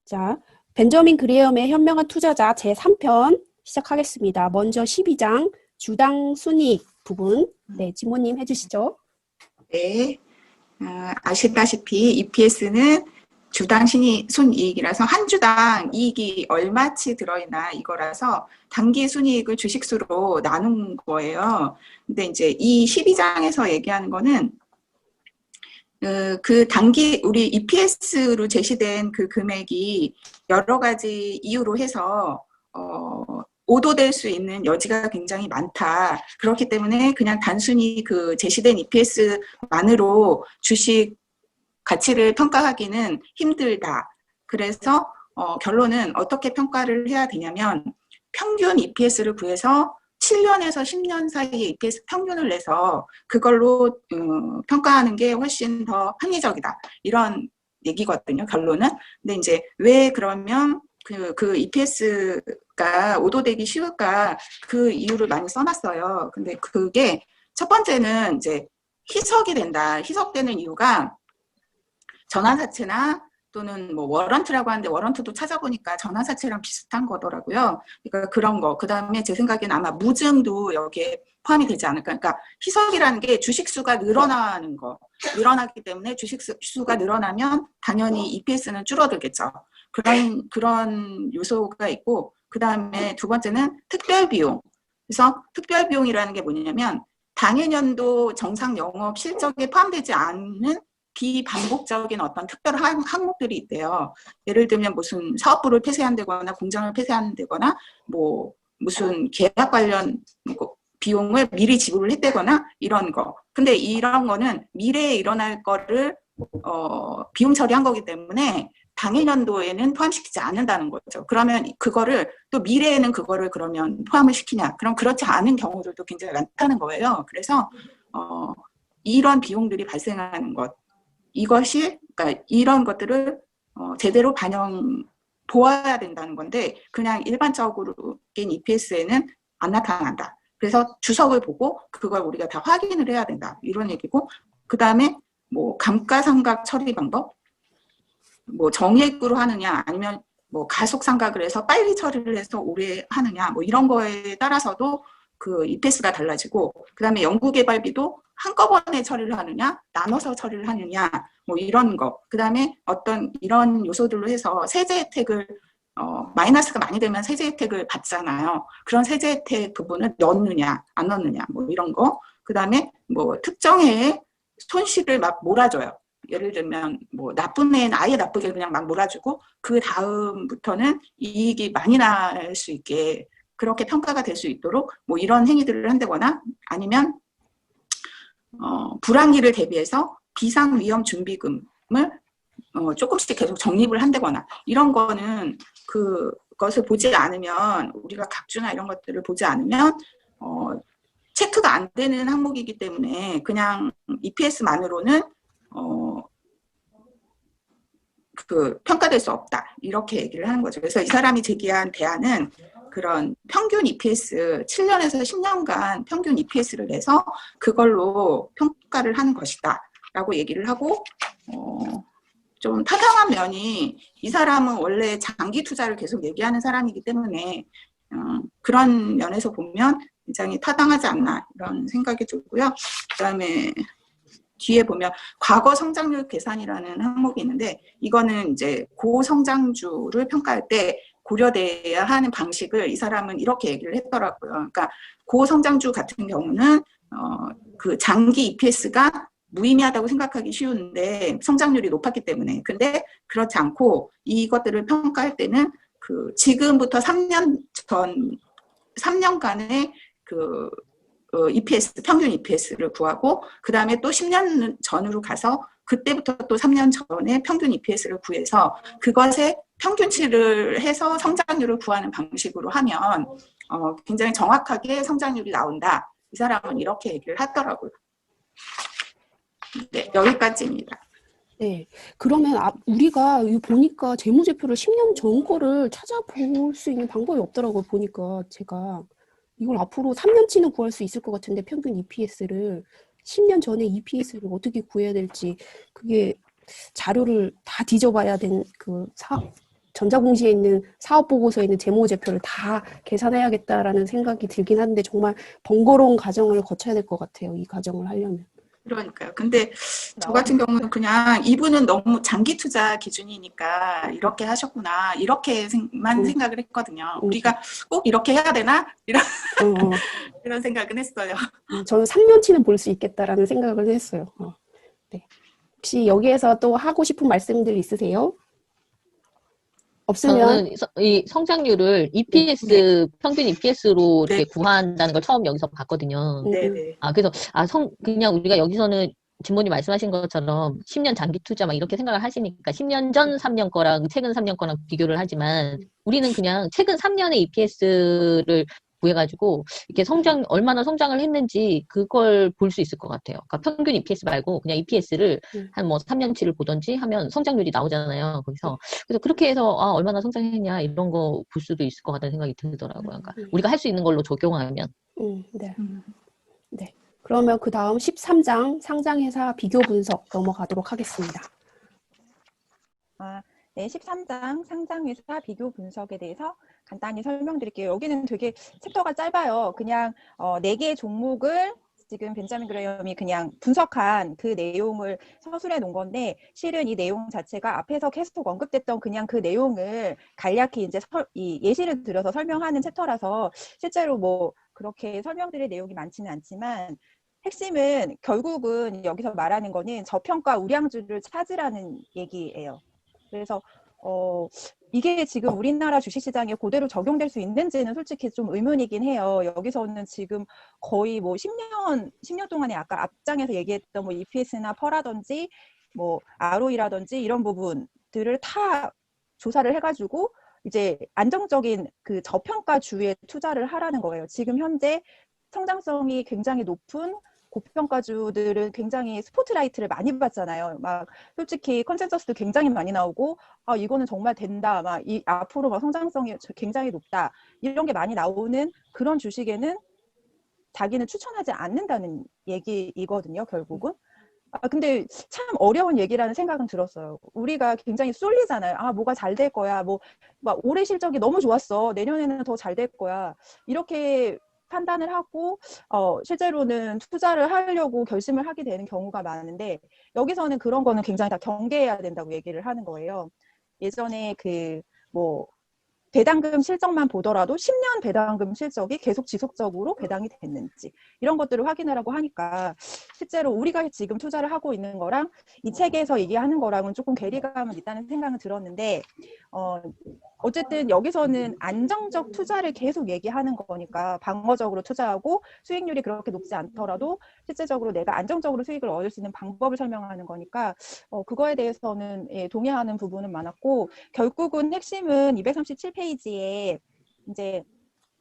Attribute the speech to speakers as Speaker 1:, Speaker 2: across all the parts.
Speaker 1: 자, 벤저민 그레엄의 현명한 투자자 제3편 시작하겠습니다. 먼저 12장 주당 순이익 부분. 네, 지모님 해주시죠.
Speaker 2: 네, 아시다시피 EPS는 주당 순이익이라서 한 주당 이익이 얼마치 들어있나 이거라서 단기 순이익을 주식수로 나눈 거예요. 근데 이제 이 12장에서 얘기하는 거는 그 단기 우리 EPS로 제시된 그 금액이 여러 가지 이유로 해서 오도될 수 있는 여지가 굉장히 많다. 그렇기 때문에 그냥 단순히 그 제시된 EPS만으로 주식 가치를 평가하기는 힘들다. 그래서 결론은 어떻게 평가를 해야 되냐면 평균 EPS를 구해서 7년에서 10년 사이의 EPS 평균을 내서 그걸로 평가하는 게 훨씬 더 합리적이다. 이런 얘기거든요, 결론은. 근데 이제 왜 그러면 그 EPS가 오도되기 쉬울까 그 이유를 많이 써놨어요. 근데 그게 첫 번째는 이제 희석이 된다. 희석되는 이유가 전환사채나 또는 뭐 워런트라고 하는데 워런트도 찾아보니까 전환사채랑 비슷한 거더라고요. 그러니까 그런 거. 그 다음에 제 생각에는 아마 무증도 여기에 포함이 되지 않을까. 그러니까 희석이라는 게 주식수가 늘어나는 거. 늘어나기 때문에 주식수가 늘어나면 당연히 EPS는 줄어들겠죠. 그런 요소가 있고, 그 다음에 두 번째는 특별비용. 그래서 특별비용이라는 게 뭐냐면 당해년도 정상 영업 실적에 포함되지 않는 비반복적인 어떤 특별한 항목들이 있대요. 예를 들면 무슨 사업부를 폐쇄한다거나 공장을 폐쇄한다거나 뭐 무슨 계약 관련 비용을 미리 지불을 했다거나 이런 거. 근데 이런 거는 미래에 일어날 거를 비용 처리한 거기 때문에 당해년도에는 포함시키지 않는다는 거죠. 그러면 그거를 또 미래에는 그거를 그러면 포함을 시키냐? 그럼 그렇지 않은 경우들도 굉장히 많다는 거예요. 그래서 이런 비용들이 발생하는 것. 이것이 그러니까 이런 것들을 제대로 보아야 된다는 건데 그냥 일반적으로 낀 EPS에는 안 나타난다. 그래서 주석을 보고 그걸 우리가 다 확인을 해야 된다. 이런 얘기고 그 다음에 뭐 감가상각 처리 방법, 뭐 정액으로 하느냐 아니면 뭐 가속상각을 해서 빨리 처리를 해서 오래 하느냐 뭐 이런 거에 따라서도 그 EPS가 달라지고 그 다음에 연구개발비도 한꺼번에 처리를 하느냐 나눠서 처리를 하느냐 뭐 이런 거 그 다음에 어떤 이런 요소들로 해서 세제 혜택을 마이너스가 많이 되면 세제 혜택을 받잖아요. 그런 세제 혜택 부분을 넣느냐 안 넣느냐 뭐 이런 거 그 다음에 뭐 특정 해에 손실을 막 몰아줘요. 예를 들면 뭐 나쁜 해는 아예 나쁘게 그냥 막 몰아주고 그 다음부터는 이익이 많이 날 수 있게 그렇게 평가가 될 수 있도록 뭐 이런 행위들을 한다거나 아니면 불황기를 대비해서 비상위험 준비금을 조금씩 계속 적립을 한다거나 이런 거는 그것을 보지 않으면 우리가 각주나 이런 것들을 보지 않으면 체크가 안 되는 항목이기 때문에 그냥 EPS만으로는 평가될 수 없다 이렇게 얘기를 하는 거죠. 그래서 이 사람이 제기한 대안은 그런 평균 EPS 7년에서 10년간 평균 EPS를 내서 그걸로 평가를 하는 것이다 라고 얘기를 하고 좀 타당한 면이 이 사람은 원래 장기 투자를 계속 얘기하는 사람이기 때문에 그런 면에서 보면 굉장히 타당하지 않나 이런 생각이 들고요. 그 다음에 뒤에 보면 과거 성장률 계산이라는 항목이 있는데 이거는 이제 고성장주를 평가할 때 고려돼야 하는 방식을 이 사람은 이렇게 얘기를 했더라고요. 그러니까 고성장주 같은 경우는 그 장기 EPS가 무의미하다고 생각하기 쉬운데 성장률이 높았기 때문에 근데 그렇지 않고 이것들을 평가할 때는 그 지금부터 3년간의 그 EPS, 평균 EPS를 구하고 그 다음에 또 10년 전으로 가서 그때부터 또 3년 전에 평균 EPS를 구해서 그것에 평균치를 해서 성장률을 구하는 방식으로 하면 굉장히 정확하게 성장률이 나온다. 이 사람은 이렇게 얘기를 하더라고요. 네, 여기까지입니다.
Speaker 1: 네, 그러면 우리가 보니까 재무제표를 10년 전 거를 찾아볼 수 있는 방법이 없더라고요. 보니까 제가 이걸 앞으로 3년치는 구할 수 있을 것 같은데 평균 EPS를 10년 전에 EPS를 어떻게 구해야 될지 그게 자료를 다 뒤져봐야 된 전자공시에 있는 사업보고서에 있는 재무제표를 다 계산해야겠다라는 생각이 들긴 하는데 정말 번거로운 과정을 거쳐야 될 것 같아요. 이 과정을 하려면.
Speaker 2: 그러니까요. 근데 저 같은 경우는 그냥 이분은 너무 장기 투자 기준이니까 이렇게 하셨구나. 이렇게만 생각을 했거든요. 우리가 꼭 이렇게 해야 되나? 이런 생각은 했어요.
Speaker 1: 저는 3년치는 볼 수 있겠다라는 생각을 했어요. 네. 혹시 여기에서 또 하고 싶은 말씀들 있으세요? 없으면
Speaker 3: 저는 이 성장률을 EPS, 평균 EPS로 이렇게 구한다는 걸 처음 여기서 봤거든요.
Speaker 2: 네네.
Speaker 3: 그래서, 그냥 우리가 여기서는 진모님 말씀하신 것처럼 10년 장기 투자 막 이렇게 생각을 하시니까 10년 전 3년 거랑 최근 3년 거랑 비교를 하지만 우리는 그냥 최근 3년의 EPS를 구해가지고 이렇게 얼마나 성장을 했는지 그걸 볼 수 있을 것 같아요. 그러니까 평균 EPS 말고 그냥 EPS를 한 뭐 3년치를 보던지 하면 성장률이 나오잖아요. 그래서 그렇게 해서 얼마나 성장했냐 이런 거 볼 수도 있을 것 같다는 생각이 들더라고요. 그러니까 우리가 할 수 있는 걸로 적용하면.
Speaker 1: 네. 네. 그러면 그 다음 13장 상장회사 비교 분석 넘어가도록 하겠습니다.
Speaker 4: 네, 13장 상장회사 비교 분석에 대해서 간단히 설명드릴게요. 여기는 되게 챕터가 짧아요. 그냥 4개의 종목을 지금 벤자민 그레이엄이 그냥 분석한 그 내용을 서술해 놓은 건데 실은 이 내용 자체가 앞에서 계속 언급됐던 그냥 그 내용을 간략히 이제 이 예시를 들어서 설명하는 챕터라서 실제로 뭐 그렇게 설명드릴 내용이 많지는 않지만 핵심은 결국은 여기서 말하는 거는 저평가 우량주를 찾으라는 얘기예요. 그래서 이게 지금 우리나라 주식시장에 그대로 적용될 수 있는지는 솔직히 좀 의문이긴 해요. 여기서는 지금 거의 뭐 10년 동안에 아까 앞장에서 얘기했던 뭐 EPS나 펄라든지 뭐 ROE라든지 이런 부분들을 다 조사를 해가지고 이제 안정적인 그 저평가주에 투자를 하라는 거예요. 지금 현재 성장성이 굉장히 높은 고평가주들은 굉장히 스포트라이트를 많이 받잖아요. 막 솔직히 컨센서스도 굉장히 많이 나오고 이거는 정말 된다. 막 앞으로 막 성장성이 굉장히 높다. 이런 게 많이 나오는 그런 주식에는 자기는 추천하지 않는다는 얘기이거든요. 결국은. 근데 참 어려운 얘기라는 생각은 들었어요. 우리가 굉장히 쏠리잖아요. 뭐가 잘 될 거야. 막 올해 실적이 너무 좋았어. 내년에는 더 잘 될 거야. 이렇게 판단을 하고 실제로는 투자를 하려고 결심을 하게 되는 경우가 많은데 여기서는 그런 거는 굉장히 다 경계해야 된다고 얘기를 하는 거예요. 예전에 배당금 실적만 보더라도 10년 배당금 실적이 계속 지속적으로 배당이 됐는지 이런 것들을 확인하라고 하니까 실제로 우리가 지금 투자를 하고 있는 거랑 이 책에서 얘기하는 거랑은 조금 괴리감은 있다는 생각은 들었는데 어쨌든 여기서는 안정적 투자를 계속 얘기하는 거니까 방어적으로 투자하고 수익률이 그렇게 높지 않더라도 실제적으로 내가 안정적으로 수익을 얻을 수 있는 방법을 설명하는 거니까 그거에 대해서는 동의하는 부분은 많았고 결국은 핵심은 237페이지에 이제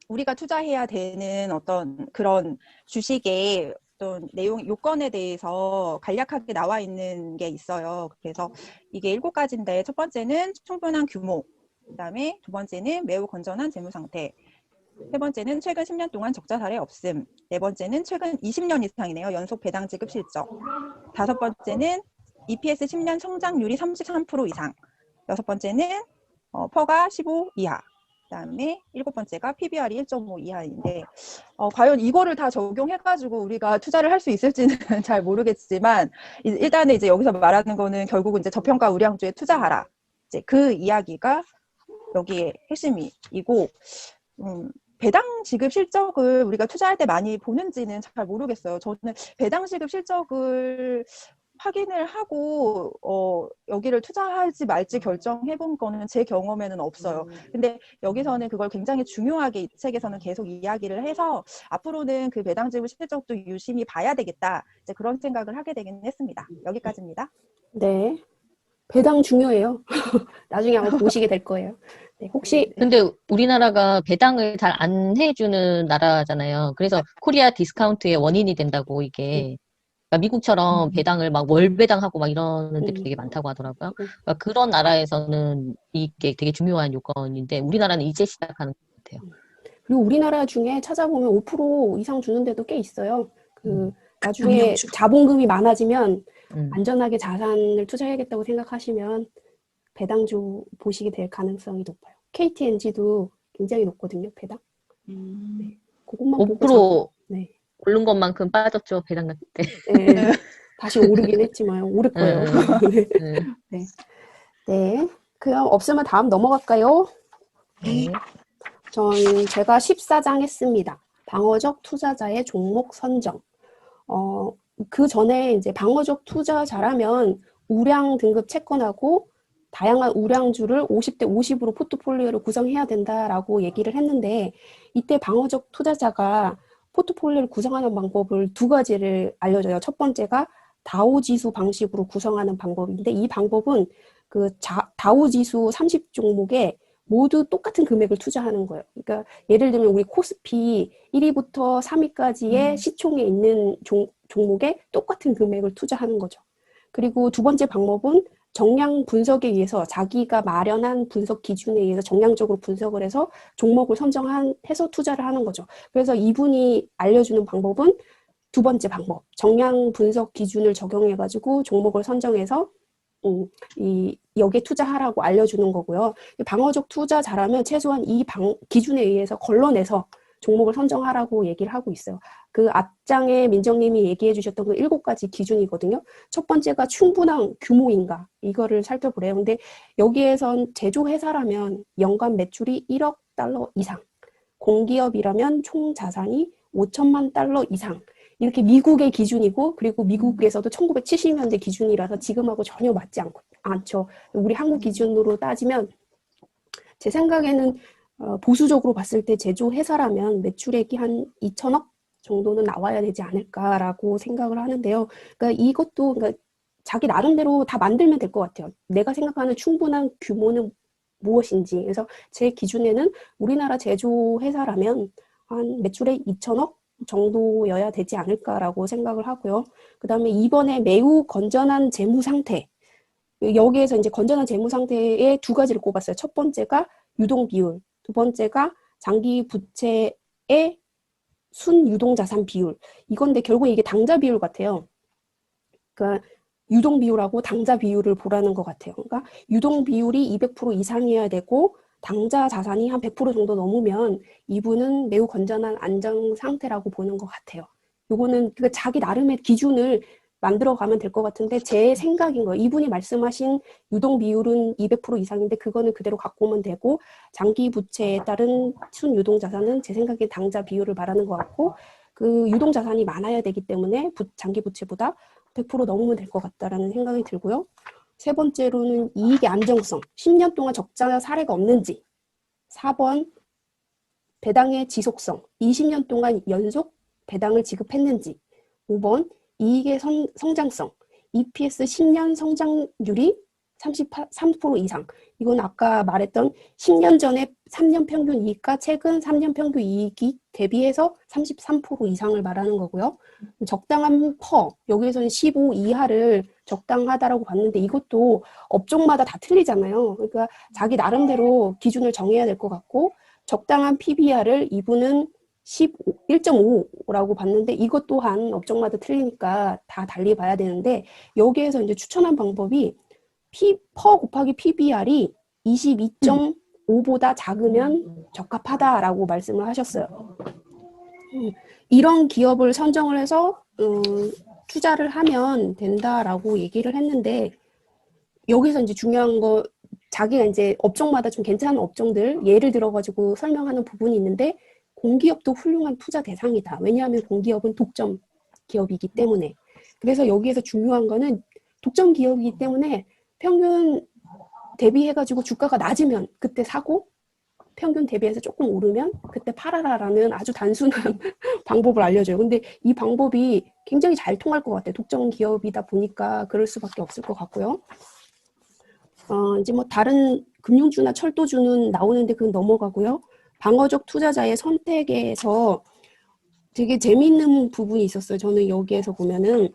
Speaker 4: 우리가 투자해야 되는 어떤 그런 주식의 어떤 내용 요건에 대해서 간략하게 나와 있는 게 있어요. 그래서 이게 7가지인데 첫 번째는 충분한 규모, 그다음에 두 번째는 매우 건전한 재무 상태, 세 번째는 최근 10년 동안 적자 사례 없음, 네 번째는 최근 20년 이상이네요. 연속 배당 지급 실적, 다섯 번째는 EPS 10년 성장률이 33% 이상, 여섯 번째는 퍼가 15 이하, 그다음에 일곱 번째가 PBR이 1.5 이하인데 과연 이거를 다 적용해가지고 우리가 투자를 할 수 있을지는 잘 모르겠지만 일단은 이제 여기서 말하는 거는 결국은 이제 저평가 우량주에 투자하라. 이제 그 이야기가 여기에 핵심이고 배당 지급 실적을 우리가 투자할 때 많이 보는지는 잘 모르겠어요. 저는 배당 지급 실적을 확인을 하고 여기를 투자할지 말지 결정해 본 거는 제 경험에는 없어요. 근데 여기서는 그걸 굉장히 중요하게 이 책에서는 계속 이야기를 해서 앞으로는 그 배당 지급 실적도 유심히 봐야 되겠다. 이제 그런 생각을 하게 되긴 했습니다. 여기까지입니다.
Speaker 1: 네. 배당 중요해요. 나중에 아마 보시게 될 거예요. 네, 혹시
Speaker 3: 근데 우리나라가 배당을 잘 안 해주는 나라잖아요. 그래서 코리아 디스카운트의 원인이 된다고 이게. 그러니까 미국처럼 배당을 막 월 배당하고 막 이러는 데도 되게 많다고 하더라고요. 그러니까 그런 나라에서는 이게 되게 중요한 요건인데 우리나라는 이제 시작하는 것 같아요.
Speaker 1: 그리고 우리나라 중에 찾아보면 5% 이상 주는 데도 꽤 있어요. 나중에 자본금이 많아지면 안전하게 자산을 투자해야겠다고 생각하시면 배당주 보시게 될 가능성이 높아요. KTNG도 굉장히 높거든요, 배당. 네. 그것만 보고
Speaker 3: 5%
Speaker 1: 네.
Speaker 3: 오른 것만큼 빠졌죠, 배당 때.
Speaker 1: 네. 다시 오르긴 했지만 오를 거예요. 네.
Speaker 3: 네.
Speaker 1: 네. 그럼 없으면 다음 넘어갈까요?
Speaker 3: 네.
Speaker 1: 제가 14장 했습니다. 방어적 투자자의 종목 선정. 그 전에 이제 방어적 투자 잘하면 우량 등급 채권하고 다양한 우량주를 50대 50으로 포트폴리오를 구성해야 된다라고 얘기를 했는데, 이때 방어적 투자자가 포트폴리오를 구성하는 방법을 두 가지를 알려줘요. 첫 번째가 다우지수 방식으로 구성하는 방법인데, 이 방법은 그 다우지수 30종목에 모두 똑같은 금액을 투자하는 거예요. 그러니까 예를 들면 우리 코스피 1위부터 3위까지의 시총에 있는 종목에 똑같은 금액을 투자하는 거죠. 그리고 두 번째 방법은 정량 분석에 의해서 자기가 마련한 분석 기준에 의해서 정량적으로 분석을 해서 종목을 선정해서 투자를 하는 거죠. 그래서 이분이 알려주는 방법은 두 번째 방법, 정량 분석 기준을 적용해가지고 종목을 선정해서 여기에 투자하라고 알려주는 거고요. 방어적 투자 잘하면 최소한 이 기준에 의해서 걸러내서 종목을 선정하라고 얘기를 하고 있어요. 그 앞장에 민정님이 얘기해 주셨던 그 7가지 기준이거든요. 첫 번째가 충분한 규모인가, 이거를 살펴보래요. 근데 여기에선 제조회사라면 연간 매출이 1억 달러 이상, 공기업이라면 총 자산이 5천만 달러 이상, 이렇게 미국의 기준이고, 그리고 미국에서도 1970년대 기준이라서 지금하고 전혀 맞지 않죠. 우리 한국 기준으로 따지면 제 생각에는 보수적으로 봤을 때 제조회사라면 매출액이 한 2천억 정도는 나와야 되지 않을까라고 생각을 하는데요. 그러니까 이것도 그러니까 자기 나름대로 다 만들면 될 것 같아요. 내가 생각하는 충분한 규모는 무엇인지. 그래서 제 기준에는 우리나라 제조회사라면 한 매출액 2천억 정도여야 되지 않을까라고 생각을 하고요. 그 다음에 이번에 매우 건전한 재무 상태. 여기에서 이제 건전한 재무 상태의 두 가지를 꼽았어요. 첫 번째가 유동 비율, 두 번째가 장기 부채의 순유동 자산 비율. 이건데 결국 이게 당자 비율 같아요. 그러니까 유동 비율하고 당자 비율을 보라는 것 같아요. 그러니까 유동 비율이 200% 이상이어야 되고 당자 자산이 한 100% 정도 넘으면 이분은 매우 건전한 안정 상태라고 보는 것 같아요. 요거는 그러니까 자기 나름의 기준을 만들어 가면 될 것 같은데 제 생각인 거예요. 이분이 말씀하신 유동 비율은 200% 이상인데 그거는 그대로 갖고 오면 되고, 장기 부채에 따른 순유동 자산은 제 생각에 당자 비율을 말하는 것 같고, 그 유동 자산이 많아야 되기 때문에 장기 부채보다 100% 넘으면 될 것 같다라는 생각이 들고요. 세 번째로는 이익의 안정성, 10년 동안 적자 사례가 없는지. 4번 배당의 지속성, 20년 동안 연속 배당을 지급했는지. 5번 이익의 성장성, EPS 10년 성장률이 33% 이상. 이건 아까 말했던 10년 전에 3년 평균 이익과 최근 3년 평균 이익이 대비해서 33% 이상을 말하는 거고요. 적당한 여기에서는 15 이하를 적당하다라고 봤는데 이것도 업종마다 다 틀리잖아요. 그러니까 자기 나름대로 기준을 정해야 될 것 같고, 적당한 PBR을 이분은 1.5라고 봤는데 이것 또한 업종마다 틀리니까 다 달리 봐야 되는데, 여기에서 이제 추천한 방법이 퍼 곱하기 PBR이 22.5보다 작으면 적합하다라고 말씀을 하셨어요. 이런 기업을 선정을 해서 투자를 하면 된다라고 얘기를 했는데, 여기서 이제 중요한 거, 자기가 이제 업종마다 좀 괜찮은 업종들 예를 들어가지고 설명하는 부분이 있는데, 공기업도 훌륭한 투자 대상이다. 왜냐하면 공기업은 독점 기업이기 때문에. 그래서 여기에서 중요한 거는 독점 기업이기 때문에 평균 대비해가지고 주가가 낮으면 그때 사고, 평균 대비해서 조금 오르면 그때 팔아라라는 아주 단순한 방법을 알려줘요. 근데 이 방법이 굉장히 잘 통할 것 같아요. 독점 기업이다 보니까 그럴 수밖에 없을 것 같고요. 이제 뭐 다른 금융주나 철도주는 나오는데 그건 넘어가고요. 방어적 투자자의 선택에서 되게 재미있는 부분이 있었어요. 저는 여기에서 보면은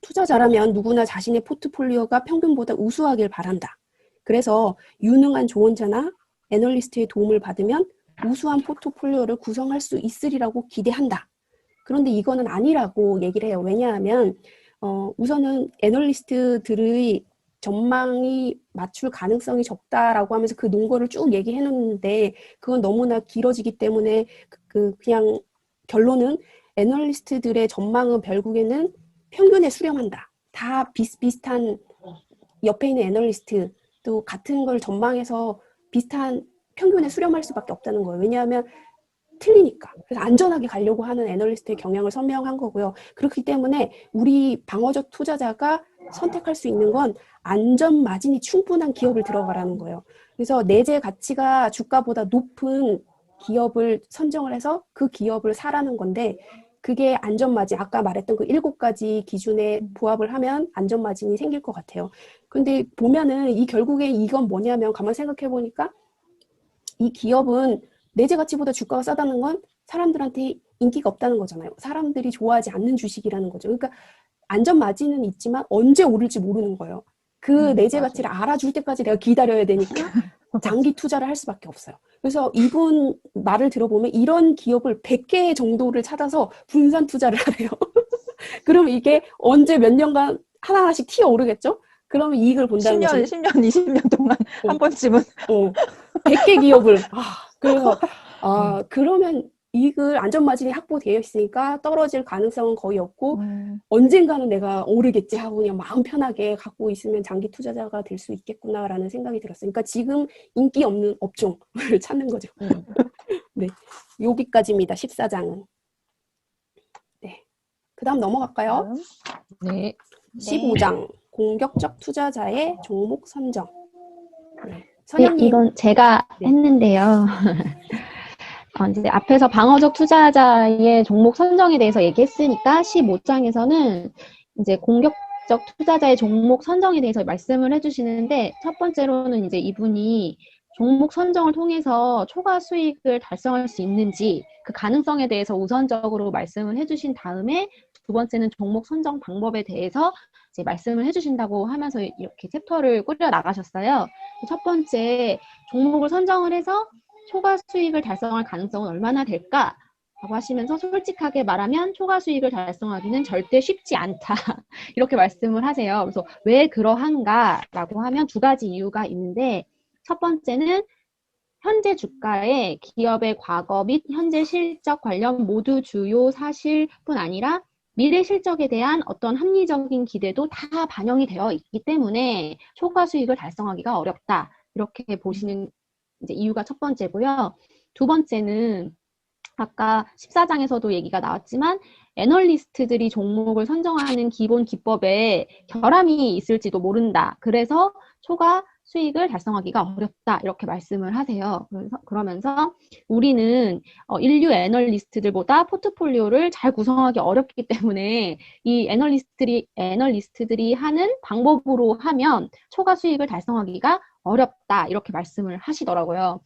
Speaker 1: 투자자라면 누구나 자신의 포트폴리오가 평균보다 우수하길 바란다. 그래서 유능한 조언자나 애널리스트의 도움을 받으면 우수한 포트폴리오를 구성할 수 있으리라고 기대한다. 그런데 이거는 아니라고 얘기를 해요. 왜냐하면 우선은 애널리스트들의 전망이 맞출 가능성이 적다라고 하면서 그 논거를 쭉 얘기해 놓는데 그건 너무나 길어지기 때문에 그냥 결론은 애널리스트들의 전망은 결국에는 평균에 수렴한다. 다 비슷비슷한 옆에 있는 애널리스트 또 같은 걸 전망해서 비슷한 평균에 수렴할 수밖에 없다는 거예요. 왜냐하면 틀리니까. 그래서 안전하게 가려고 하는 애널리스트의 경향을 선명한 거고요. 그렇기 때문에 우리 방어적 투자자가 선택할 수 있는 건 안전 마진이 충분한 기업을 들어가라는 거예요. 그래서 내재 가치가 주가보다 높은 기업을 선정을 해서 그 기업을 사라는 건데 그게 안전 마진, 아까 말했던 그 7가지 기준에 부합을 하면 안전 마진이 생길 것 같아요. 근데 보면은 이 결국에 이건 뭐냐면 가만 생각해 보니까 이 기업은 내재 가치보다 주가가 싸다는 건 사람들한테 인기가 없다는 거잖아요. 사람들이 좋아하지 않는 주식이라는 거죠. 그러니까 안전 마진은 있지만 언제 오를지 모르는 거예요. 그 내재 가치를 알아줄 때까지 내가 기다려야 되니까 장기 투자를 할 수밖에 없어요. 그래서 이분 말을 들어보면 이런 기업을 100개 정도를 찾아서 분산 투자를 하래요. 그럼 이게 언제 몇 년간 하나하나씩 튀어 오르겠죠? 그러면 이익을 본다는
Speaker 4: 10년,
Speaker 1: 거죠.
Speaker 4: 10년, 20년 동안 한 번쯤은
Speaker 1: 100개 기업을. 그래서, 그러면 이익을 안전마진이 확보되어 있으니까 떨어질 가능성은 거의 없고, 언젠가는 내가 오르겠지 하고 그냥 마음 편하게 갖고 있으면 장기 투자자가 될 수 있겠구나라는 생각이 들었어요. 그러니까 지금 인기 없는 업종을 찾는 거죠. 네. 여기까지입니다. 14장은. 네. 그 다음 넘어갈까요?
Speaker 3: 네.
Speaker 1: 15장. 공격적 투자자의 종목 선정. 네.
Speaker 5: 네,
Speaker 1: 선영님.
Speaker 5: 이건 제가
Speaker 1: 네.
Speaker 5: 했는데요. 이제 앞에서 방어적 투자자의 종목 선정에 대해서 얘기했으니까 15장에서는 이제 공격적 투자자의 종목 선정에 대해서 말씀을 해주시는데 첫 번째로는 이제 이분이 종목 선정을 통해서 초과 수익을 달성할 수 있는지 그 가능성에 대해서 우선적으로 말씀을 해주신 다음에 두 번째는 종목 선정 방법에 대해서 이제 말씀을 해주신다고 하면서 이렇게 챕터를 꾸려 나가셨어요. 첫 번째, 종목을 선정을 해서 초과 수익을 달성할 가능성은 얼마나 될까? 라고 하시면서 솔직하게 말하면 초과 수익을 달성하기는 절대 쉽지 않다. 이렇게 말씀을 하세요. 그래서 왜 그러한가? 라고 하면 두 가지 이유가 있는데 첫 번째는 현재 주가에 기업의 과거 및 현재 실적 관련 모두 주요 사실뿐 아니라 미래 실적에 대한 어떤 합리적인 기대도 다 반영이 되어 있기 때문에 초과 수익을 달성하기가 어렵다. 이렇게 보시는 이제 이유가 첫 번째고요. 두 번째는 아까 14장에서도 얘기가 나왔지만 애널리스트들이 종목을 선정하는 기본 기법에 결함이 있을지도 모른다. 그래서 초과 수익을 달성하기가 어렵다. 이렇게 말씀을 하세요. 그러면서 우리는 인류 애널리스트들보다 포트폴리오를 잘 구성하기 어렵기 때문에 이 애널리스트들이 하는 방법으로 하면 초과 수익을 달성하기가 어렵다. 이렇게 말씀을 하시더라고요.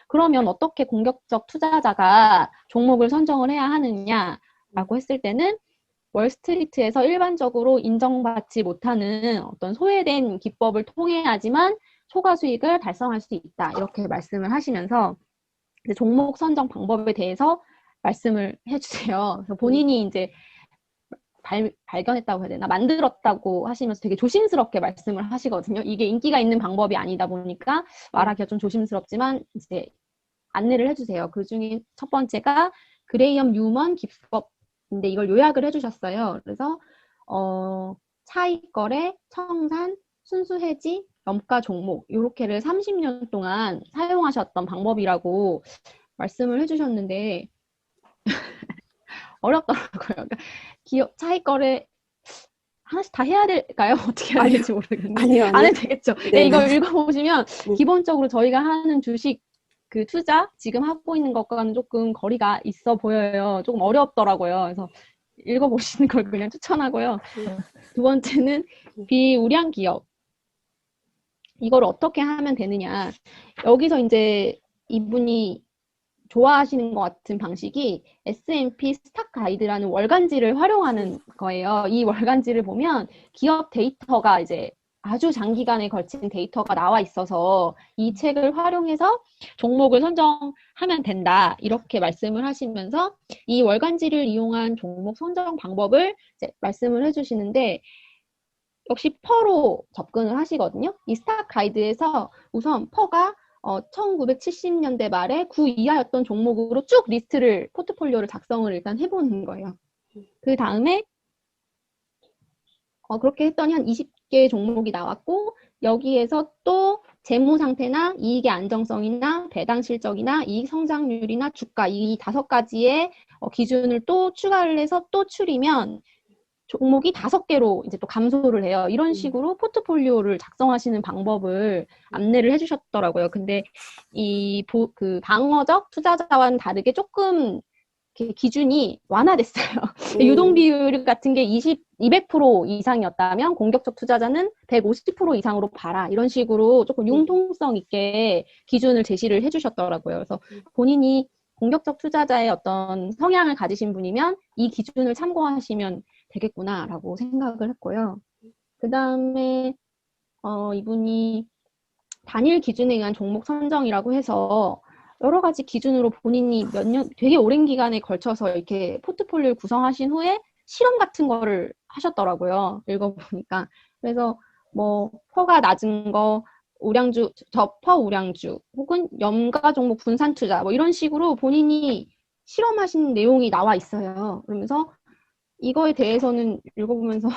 Speaker 5: 그러면 어떻게 공격적 투자자가 종목을 선정을 해야 하느냐라고 했을 때는 월스트리트에서 일반적으로 인정받지 못하는 어떤 소외된 기법을 통해야지만 초과 수익을 달성할 수 있다. 이렇게 말씀을 하시면서 이제 종목 선정 방법에 대해서 말씀을 해주세요. 그래서 본인이 이제 발견했다고 해야 되나? 만들었다고 하시면서 되게 조심스럽게 말씀을 하시거든요. 이게 인기가 있는 방법이 아니다 보니까 말하기가 좀 조심스럽지만 이제 안내를 해주세요. 그 중에 첫 번째가 그레이엄 뉴먼 기법인데 이걸 요약을 해주셨어요. 그래서 차익거래, 청산, 순수해지, 염가 종목 이렇게를 30년 동안 사용하셨던 방법이라고 말씀을 해주셨는데 어렵더라고요. 그러니까 차익거래 하나씩 다 해야 될까요? 어떻게 해야 될지 모르겠는데.
Speaker 1: 아니요.
Speaker 5: 안 해도 되겠죠. 네, 이걸 읽어보시면
Speaker 1: 음.
Speaker 5: 기본적으로 저희가 하는 주식 그 투자 지금 하고 있는 것과는 조금 거리가 있어 보여요. 조금 어렵더라고요. 그래서 읽어보시는 걸 그냥 추천하고요. 두 번째는 비우량 기업. 이걸 어떻게 하면 되느냐. 여기서 이제 이분이 좋아하시는 것 같은 방식이 S&P 스탁 가이드라는 월간지를 활용하는 거예요. 이 월간지를 보면 기업 데이터가 이제 아주 장기간에 걸친 데이터가 나와 있어서 이 책을 활용해서 종목을 선정하면 된다. 이렇게 말씀을 하시면서 이 월간지를 이용한 종목 선정 방법을 이제 말씀을 해주시는데 역시 퍼로 접근을 하시거든요. 이 스탁 가이드에서 우선 퍼가 1970년대 말에 9 이하였던 종목으로 쭉 리스트를 포트폴리오를 작성을 일단 해보는 거예요. 그 다음에 그렇게 했더니 한 20개 종목이 나왔고 여기에서 또 재무 상태나 이익의 안정성이나 배당 실적이나 이익 성장률이나 주가 이 5가지의 기준을 또 추가를 해서 또 추리면 종목이 5개로 이제 또 감소를 해요. 이런 식으로 포트폴리오를 작성하시는 방법을 안내를 해주셨더라고요. 근데 그 방어적 투자자와는 다르게 조금 기준이 완화됐어요. 유동 비율 같은 게 200% 이상이었다면 공격적 투자자는 150% 이상으로 봐라. 이런 식으로 조금 융통성 있게 기준을 제시를 해주셨더라고요. 그래서 본인이 공격적 투자자의 어떤 성향을 가지신 분이면 이 기준을 참고하시면 되겠구나라고 생각을 했고요. 그 다음에 이분이 단일 기준에 의한 종목 선정이라고 해서 여러 가지 기준으로 본인이 몇 년, 되게 오랜 기간에 걸쳐서 이렇게 포트폴리오를 구성하신 후에 실험 같은 거를 하셨더라고요. 읽어보니까. 그래서 뭐 퍼가 낮은 거, 우량주, 저퍼 우량주, 혹은 염가 종목 분산 투자 뭐 이런 식으로 본인이 실험하신 내용이 나와 있어요. 그러면서 이거에 대해서는 읽어보면서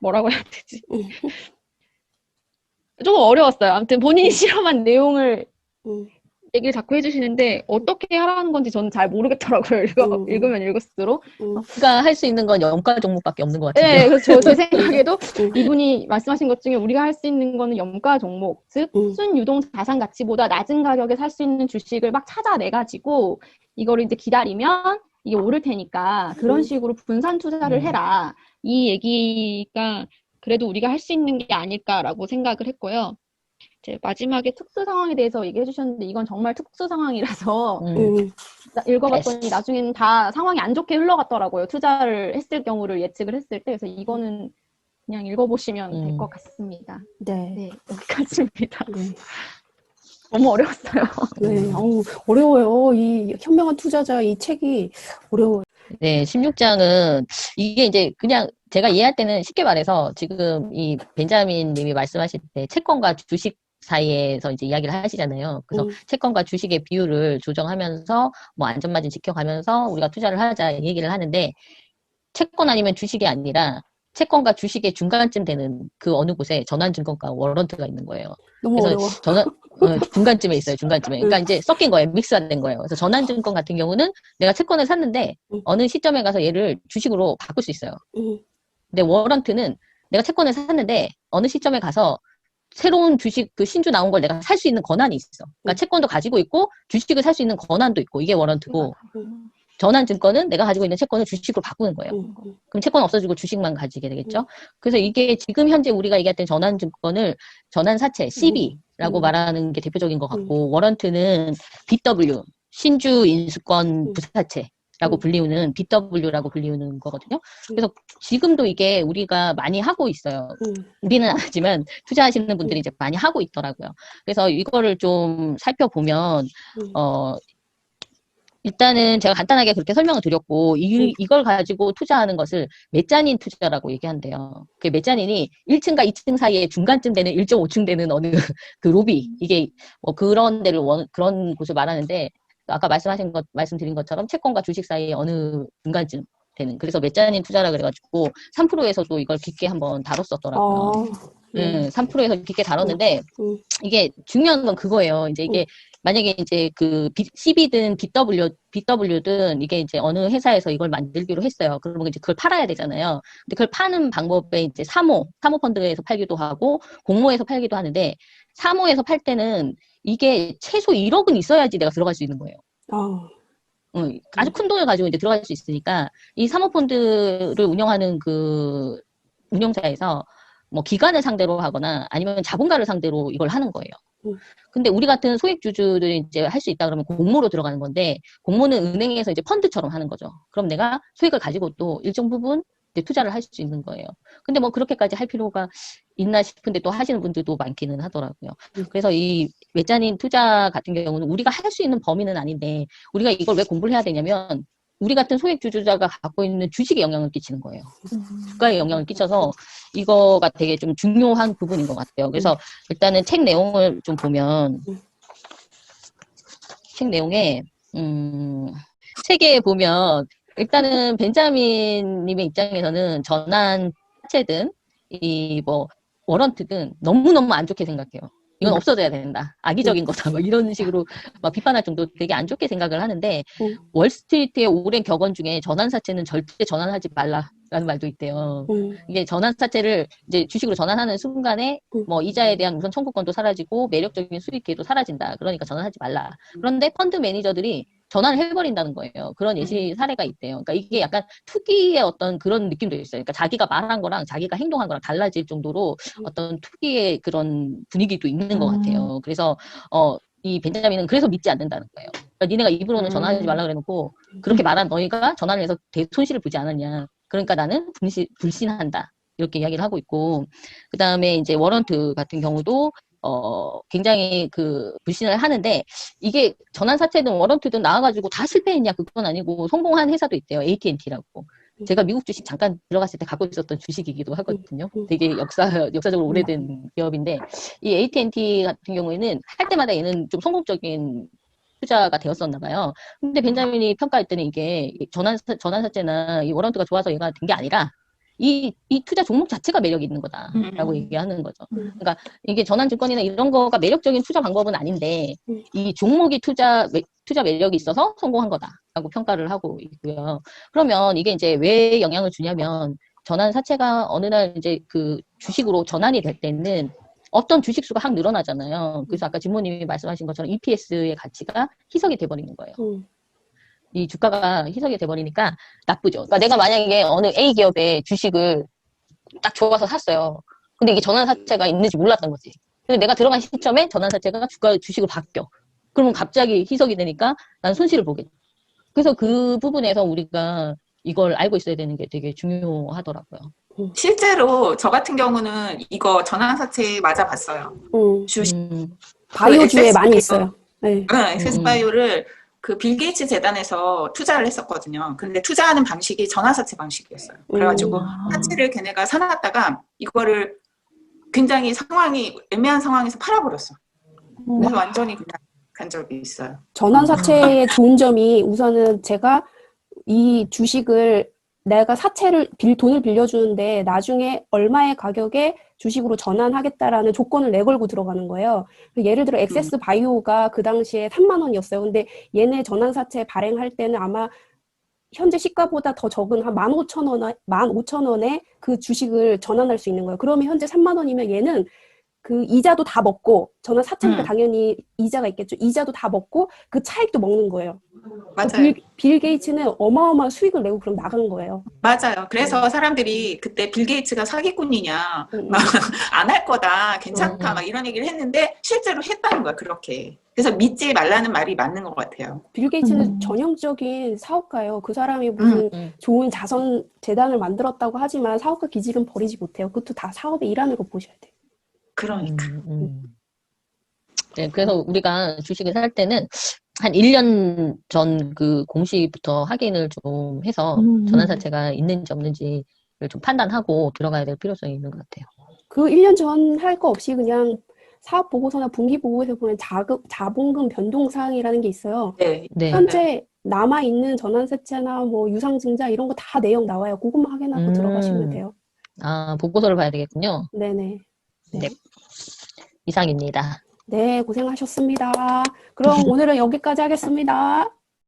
Speaker 5: 뭐라고 해야 되지? 조금 어려웠어요. 아무튼 본인이 실험한 내용을 얘기를 자꾸 해주시는데 어떻게 하라는 건지 저는 잘 모르겠더라고요. 읽으면 읽을수록.
Speaker 3: 우리가 할 수 있는 건 염가 종목밖에 없는 것 같은데요.
Speaker 5: 네, 그래서 제 생각에도 이분이 말씀하신 것 중에 우리가 할 수 있는 거는 염가 종목, 즉 순유동 자산 가치보다 낮은 가격에 살 수 있는 주식을 막 찾아내가지고 이거를 이제 기다리면 이게 오를 테니까 그런 식으로 분산 투자를 해라. 이 얘기가 그래도 우리가 할 수 있는 게 아닐까라고 생각을 했고요. 이제 마지막에 특수 상황에 대해서 얘기해 주셨는데 이건 정말 특수 상황이라서 읽어봤더니 나중에는 다 상황이 안 좋게 흘러갔더라고요. 투자를 했을 경우를 예측을 했을 때. 그래서 이거는 그냥 읽어보시면 될 것 같습니다.
Speaker 1: 네.
Speaker 5: 여기까지입니다.
Speaker 1: 네.
Speaker 5: 너무 어려웠어요.
Speaker 1: 네. 어려워요. 이 현명한 투자자 이 책이 어려워요.
Speaker 3: 네, 16장은 이게 이제 그냥 제가 이해할 때는 쉽게 말해서 지금 이 벤자민 님이 말씀하실 때 채권과 주식 사이에서 이제 이야기를 하시잖아요. 그래서 채권과 주식의 비율을 조정하면서 뭐 안전마진 지켜가면서 우리가 투자를 하자 얘기를 하는데 채권 아니면 주식이 아니라 채권과 주식의 중간쯤 되는 그 어느 곳에 전환증권과 워런트가 있는 거예요.
Speaker 1: 너무
Speaker 3: 그래서
Speaker 1: 어려워.
Speaker 3: 중간쯤에 있어요, 중간쯤에. 그러니까 이제 섞인 거예요, 믹스된 거예요. 그래서 전환증권 같은 경우는 내가 채권을 샀는데 어느 시점에 가서 얘를 주식으로 바꿀 수 있어요. 근데 워런트는 내가 채권을 샀는데 어느 시점에 가서 새로운 주식, 그 신주 나온 걸 내가 살 수 있는 권한이 있어. 그러니까 채권도 가지고 있고 주식을 살 수 있는 권한도 있고 이게 워런트고 전환증권은 내가 가지고 있는 채권을 주식으로 바꾸는 거예요. 그럼 채권 없어지고 주식만 가지게 되겠죠. 그래서 이게 지금 현재 우리가 얘기했던 전환증권을 전환사채, CB라고 말하는 게 대표적인 것 같고 워런트는 BW, 신주 인수권 부사채라고 불리우는 BW라고 불리우는 거거든요. 그래서 지금도 이게 우리가 많이 하고 있어요. 우리는 안 하지만 투자하시는 분들이 이제 많이 하고 있더라고요. 그래서 이거를 좀 살펴보면 일단은 제가 간단하게 그렇게 설명을 드렸고 이걸 가지고 투자하는 것을 메자닌 투자라고 얘기한대요. 그 메자닌이 1층과 2층 사이에 중간쯤 되는 1.5층 되는 어느 그 로비 이게 뭐 그런 데를 그런 곳을 말하는데 아까 말씀드린 것처럼 채권과 주식 사이에 어느 중간쯤 되는 그래서 메자닌 투자라 그래가지고 3프로에서도 이걸 깊게 한번 다뤘었더라고요. 3%에서 깊게 다뤘는데 이게 중요한 건 그거예요. 이제 이게 만약에 이제 그 CB든 BW든 이게 이제 어느 회사에서 이걸 만들기로 했어요. 그러면 이제 그걸 팔아야 되잖아요. 근데 그걸 파는 방법에 이제 사모 펀드에서 팔기도 하고 공모에서 팔기도 하는데 사모에서 팔 때는 이게 최소 1억은 있어야지 내가 들어갈 수 있는 거예요. 아주 큰 돈을 가지고 이제 들어갈 수 있으니까 이 사모펀드를 운영하는 그 운영사에서 뭐 기관을 상대로 하거나 아니면 자본가를 상대로 이걸 하는 거예요. 근데 우리 같은 소액주주들이 이제 할 수 있다 그러면 공모로 들어가는 건데 공모는 은행에서 이제 펀드처럼 하는 거죠. 그럼 내가 소액을 가지고 또 일정 부분 이제 투자를 할 수 있는 거예요. 근데 뭐 그렇게까지 할 필요가 있나 싶은데 또 하시는 분들도 많기는 하더라고요. 그래서 이 메자닌 투자 같은 경우는 우리가 할 수 있는 범위는 아닌데 우리가 이걸 왜 공부를 해야 되냐면 우리 같은 소액 주주자가 갖고 있는 주식에 영향을 끼치는 거예요. 주가에 영향을 끼쳐서 이거가 되게 좀 중요한 부분인 것 같아요. 그래서 일단은 책 내용을 좀 보면 책 내용에 책에 보면 일단은 벤자민님의 입장에서는 전환 사채든 이 뭐 워런트든 너무너무 안 좋게 생각해요. 이건 없어져야 된다. 악의적인 거다. 막 이런 식으로 막 비판할 정도 되게 안 좋게 생각을 하는데 월스트리트의 오랜 격언 중에 전환사채는 절대 전환하지 말라라는 말도 있대요. 이게 전환사채를 이제 주식으로 전환하는 순간에 뭐 이자에 대한 우선 청구권도 사라지고 매력적인 수익 기회도 사라진다. 그러니까 전환하지 말라. 그런데 펀드 매니저들이 전환을 해버린다는 거예요. 그런 예시 사례가 있대요. 그러니까 이게 약간 투기의 어떤 그런 느낌도 있어요. 그러니까 자기가 말한 거랑 자기가 행동한 거랑 달라질 정도로 어떤 투기의 그런 분위기도 있는 것 같아요. 그래서 이 벤자민은 그래서 믿지 않는다는 거예요. 그러니까 니네가 입으로는 전환하지 말라 그래놓고 그렇게 말한 너희가 전환을 해서 손실을 보지 않았냐. 그러니까 나는 불신한다. 이렇게 이야기를 하고 있고, 그 다음에 이제 워런트 같은 경우도 굉장히 불신을 하는데, 이게 전환사채든 워런트든 나와가지고 다 실패했냐, 그건 아니고, 성공한 회사도 있대요. AT&T라고. 제가 미국 주식 잠깐 들어갔을 때 갖고 있었던 주식이기도 하거든요. 되게 역사적으로 오래된 기업인데, 이 AT&T 같은 경우에는 할 때마다 얘는 좀 성공적인 투자가 되었었나 봐요. 근데 벤자민이 평가할 때는 이게 전환사채나 이 워런트가 좋아서 얘가 된 게 아니라, 이 투자 종목 자체가 매력이 있는 거다라고 얘기하는 거죠. 그러니까 이게 전환증권이나 이런 거가 매력적인 투자 방법은 아닌데 이 종목이 투자 매력이 있어서 성공한 거다라고 평가를 하고 있고요. 그러면 이게 이제 왜 영향을 주냐면 전환사채가 어느 날 이제 주식으로 전환이 될 때는 어떤 주식 수가 확 늘어나잖아요. 그래서 아까 진모님이 말씀하신 것처럼 EPS의 가치가 희석이 돼버리는 거예요. 이 주가가 희석이 돼버리니까 나쁘죠. 그러니까 내가 만약에 어느 A 기업의 주식을 딱 좋아서 샀어요. 근데 이게 전환사채가 있는지 몰랐던 거지. 근데 내가 들어간 시점에 전환사채가 주식으로 바뀌어. 그러면 갑자기 희석이 되니까 난 손실을 보겠죠. 그래서 그 부분에서 우리가 이걸 알고 있어야 되는 게 되게 중요하더라고요.
Speaker 2: 실제로 저 같은 경우는 이거 전환사채 맞아봤어요. 주식.
Speaker 1: 바이오주에 많이 있어요. 네.
Speaker 2: 엑세스바이오를 빌 게이츠 재단에서 투자를 했었거든요. 근데 투자하는 방식이 전환사채 방식이었어요. 그래가지고 사채를 걔네가 사놨다가 이거를 굉장히 애매한 상황에서 팔아버렸어. 그래서 완전히 그냥 간 적이 있어요.
Speaker 1: 전환사채의 좋은 점이 우선은 제가 이 주식을 내가 돈을 빌려주는데 나중에 얼마의 가격에 주식으로 전환하겠다라는 조건을 내걸고 들어가는 거예요. 예를 들어 엑세스 바이오가 그 당시에 3만 원이었어요. 근데 얘네 전환사채 발행할 때는 아마 현재 시가보다 더 적은 한 15,000원에 그 주식을 전환할 수 있는 거예요. 그러면 현재 3만 원이면 얘는 이자도 다 먹고, 전환사채니까 당연히 이자가 있겠죠. 이자도 다 먹고 그 차익도 먹는 거예요.
Speaker 2: 맞아요.
Speaker 1: 빌 게이츠는 어마어마한 수익을 내고 그럼 나간 거예요.
Speaker 2: 맞아요. 그래서 사람들이 그때 빌 게이츠가 사기꾼이냐, 안 할 거다, 괜찮다, 막 이런 얘기를 했는데 실제로 했다는 거야, 그렇게. 그래서 믿지 말라는 말이 맞는 것 같아요.
Speaker 1: 빌 게이츠는 전형적인 사업가예요. 그 사람이 무슨 좋은 자선 재단을 만들었다고 하지만 사업가 기질은 버리지 못해요. 그것도 다 사업의 일환으로 보셔야 돼요.
Speaker 2: 그러니까.
Speaker 3: 네, 그래서 우리가 주식을 살 때는 한 1년 전 공시부터 확인을 좀 해서 전환사채가 있는지 없는지를 좀 판단하고 들어가야 될 필요성이 있는 것 같아요.
Speaker 1: 1년 전 할 거 없이 그냥 사업 보고서나 분기 보고서에 보면 자본금 변동사항이라는 게 있어요.
Speaker 2: 네.
Speaker 1: 현재 남아있는 전환사채나 뭐 유상증자 이런 거 다 내용 나와요. 그것만 확인하고 들어가시면 돼요.
Speaker 3: 보고서를 봐야 되겠군요.
Speaker 1: 네네.
Speaker 3: 네. 이상입니다.
Speaker 1: 네, 고생하셨습니다. 그럼 오늘은 여기까지 하겠습니다.